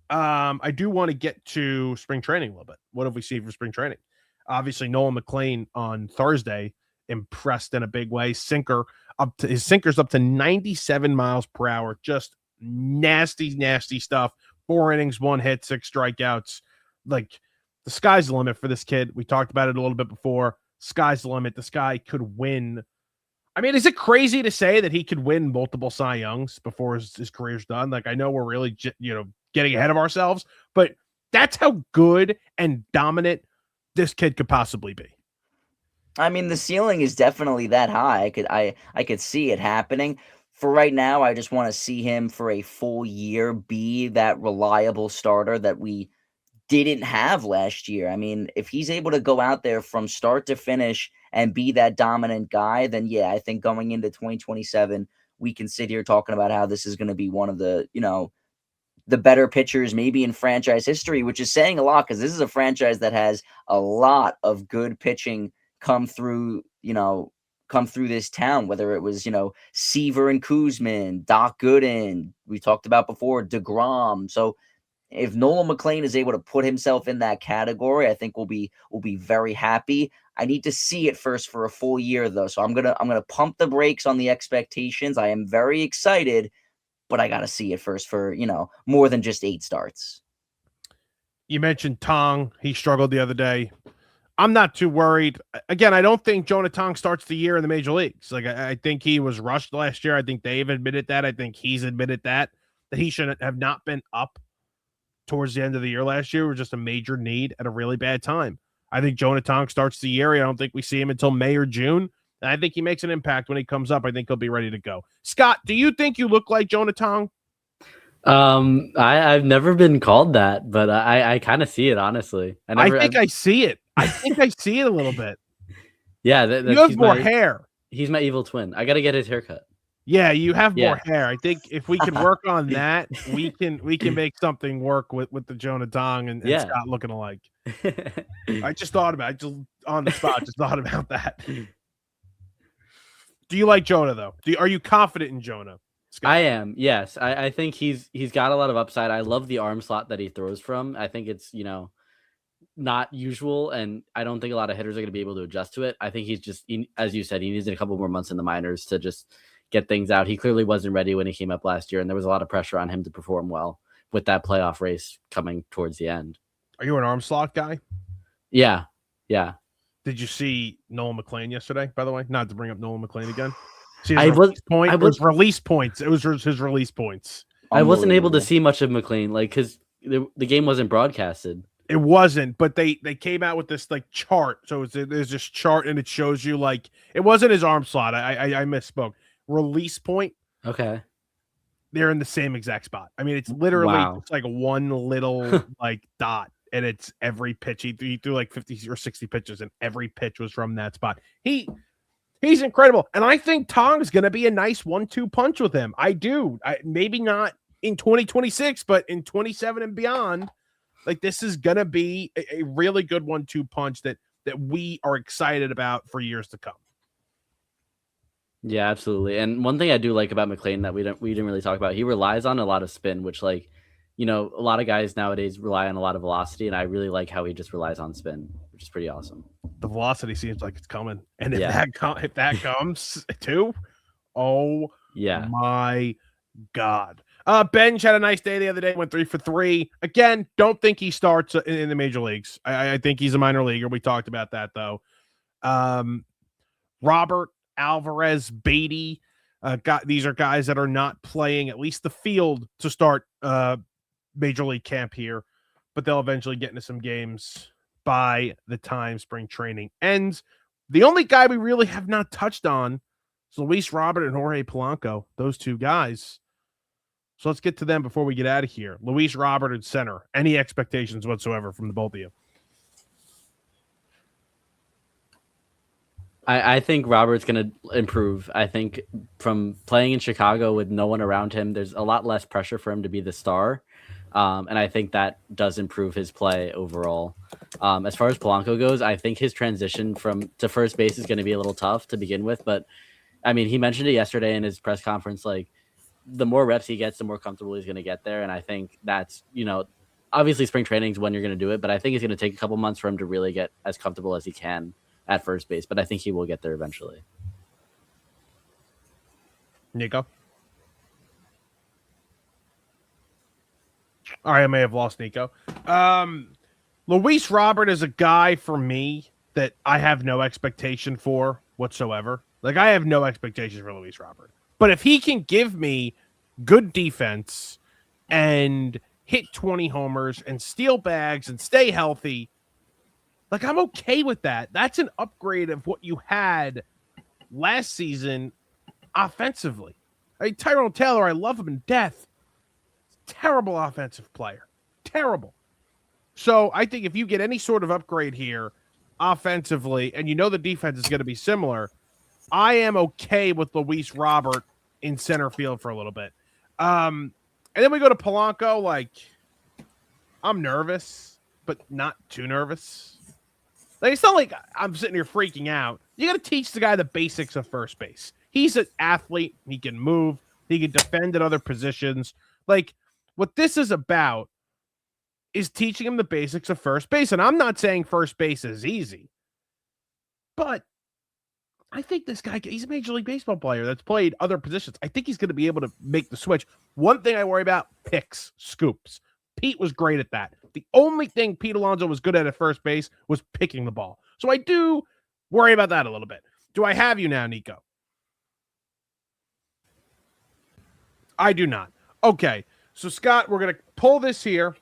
A: I do want to get to spring training a little bit. What have we seen for spring training? Obviously, Nolan McLean on Thursday impressed in a big way. His sinker's up to 97 miles per hour. Just nasty stuff. 4 innings, 1 hit, 6 strikeouts. Like, the sky's the limit for this kid. We talked about it a little bit before. Sky's the limit. This guy could win. I mean, is it crazy to say that he could win multiple Cy Youngs before his career's done? Like, I know we're really, getting ahead of ourselves, but that's how good and dominant this kid could possibly be.
B: I mean, the ceiling is definitely that high. I could see it happening. For right now, I just want to see him for a full year be that reliable starter that we didn't have last year. I mean, if he's able to go out there from start to finish and be that dominant guy, then yeah, I think going into 2027, we can sit here talking about how this is going to be one of the, the better pitchers maybe in franchise history, which is saying a lot because this is a franchise that has a lot of good pitching come through this town, whether it was, Seaver and Kuzman, Doc Gooden, we talked about before, DeGrom. So if Nolan McLean is able to put himself in that category, I think we'll be very happy. I need to see it first for a full year though. So I'm gonna pump the brakes on the expectations. I am very excited, but I gotta see it first for, more than just 8 starts.
A: You mentioned Tong. He struggled the other day. I'm not too worried. Again, I don't think Jonah Tong starts the year in the major leagues. Like, I think he was rushed last year. I think Dave admitted that. I think he's admitted that he shouldn't have not been up towards the end of the year last year. It was just a major need at a really bad time. I think Jonah Tong starts the year. I don't think we see him until May or June. And I think he makes an impact when he comes up. I think he'll be ready to go. Scott, do you think you look like Jonah Tong?
C: I've never been called that, but I kind of see it, honestly. I
A: see it. I think I see it a little bit.
C: Yeah,
A: you have more hair.
C: He's my evil twin. I got to get his haircut.
A: Yeah, you have more hair. I think if we can work on that, we can make something work with the Jonah Tong and Scott looking alike. I just thought about it. Just on the spot, just thought about that. Do you like Jonah though? Are you confident in Jonah? Scott?
C: I am. Yes, I think he's got a lot of upside. I love the arm slot that he throws from. I think it's not usual, and I don't think a lot of hitters are going to be able to adjust to it. I think he's just, as you said, he needs a couple more months in the minors to just get things out. He clearly wasn't ready when he came up last year, and there was a lot of pressure on him to perform well with that playoff race coming towards the end.
A: Are you an arm slot guy?
C: Yeah.
A: Did you see Nolan McLean yesterday, by the way? Not to bring up Nolan McLean again. See release points. It was his release points.
C: I wasn't able to see much of McLean, because the game wasn't broadcasted.
A: It wasn't, but they came out with this chart. So there's this chart and it shows you it wasn't his arm slot. I misspoke. Release point.
C: Okay.
A: They're in the same exact spot. I mean, it's literally it's like one little dot, and it's every pitch. He threw 50 or 60 pitches, and every pitch was from that spot. He's incredible, and I think Tong's going to be a nice 1-2 punch with him. I do. Maybe not in 2026, but in 27 and beyond. This is going to be a really good 1-2 punch that we are excited about for years to come.
C: Yeah, absolutely. And one thing I do like about McLean that we didn't really talk about, he relies on a lot of spin, which a lot of guys nowadays rely on a lot of velocity, and I really like how he just relies on spin, which is pretty awesome.
A: The velocity seems like it's coming, and if that comes too, oh yeah, my God. Benj had a nice day the other day, went 3 for 3. Again, don't think he starts in the major leagues. I think he's a minor leaguer. We talked about that, though. Robert, Alvarez, BATY, these are guys that are not playing at least the field to start major league camp here, but they'll eventually get into some games by the time spring training ends. The only guy we really have not touched on is Luis Robert and Jorge Polanco, those two guys. So let's get to them before we get out of here. Luis Robert at center. Any expectations whatsoever from the both of you?
C: I think Robert's going to improve. I think from playing in Chicago with no one around him, there's a lot less pressure for him to be the star. And I think that does improve his play overall. As far as Polanco goes, I think his transition to first base is going to be a little tough to begin with. But, I mean, he mentioned it yesterday in his press conference, like, the more reps he gets, the more comfortable he's going to get there. And I think that's, obviously spring training is when you're going to do it, but I think it's going to take a couple months for him to really get as comfortable as he can at first base. But I think he will get there eventually.
A: Nico? All right, I may have lost Nico. Luis Robert is a guy for me that I have no expectation for whatsoever. Like, I have no expectations for Luis Robert. But if he can give me good defense and hit 20 homers and steal bags and stay healthy, like, I'm okay with that. That's an upgrade of what you had last season offensively. I mean, Tyrone Taylor, I love him in death. Terrible offensive player. Terrible. So I think if you get any sort of upgrade here offensively, and the defense is going to be similar, I am okay with Luis Robert in center field for a little bit. And then we go to Polanco. Like, I'm nervous, but not too nervous. Like, it's not like I'm sitting here freaking out. You got to teach the guy the basics of first base. He's an athlete. He can move. He can defend at other positions. Like, what this is about is teaching him the basics of first base. And I'm not saying first base is easy, but I think this guy, he's a Major League Baseball player that's played other positions. I think he's going to be able to make the switch. One thing I worry about, picks, scoops. Pete was great at that. The only thing Pete Alonso was good at first base was picking the ball. So I do worry about that a little bit. Do I have you now, Nico? I do not. Okay. So, Scott, we're going to pull this here.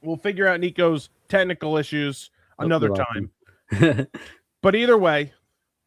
A: We'll figure out Nico's technical issues another time. But either way,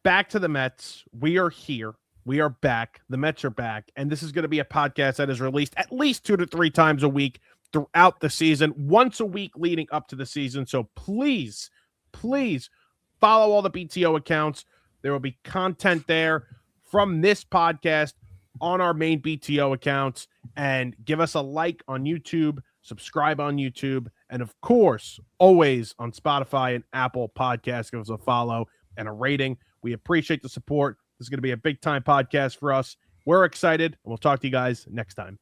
A: back to the Mets. We are here. We are back. The Mets are back. And this is going to be a podcast that is released at least 2 to 3 times a week throughout the season, once a week leading up to the season. So please follow all the BTO accounts. There will be content there from this podcast on our main BTO accounts, and give us a like on YouTube, subscribe on YouTube, and of course, always on Spotify and Apple Podcasts. Give us a follow and a rating. We appreciate the support. This is going to be a big time podcast for us. We're excited, and we'll talk to you guys next time.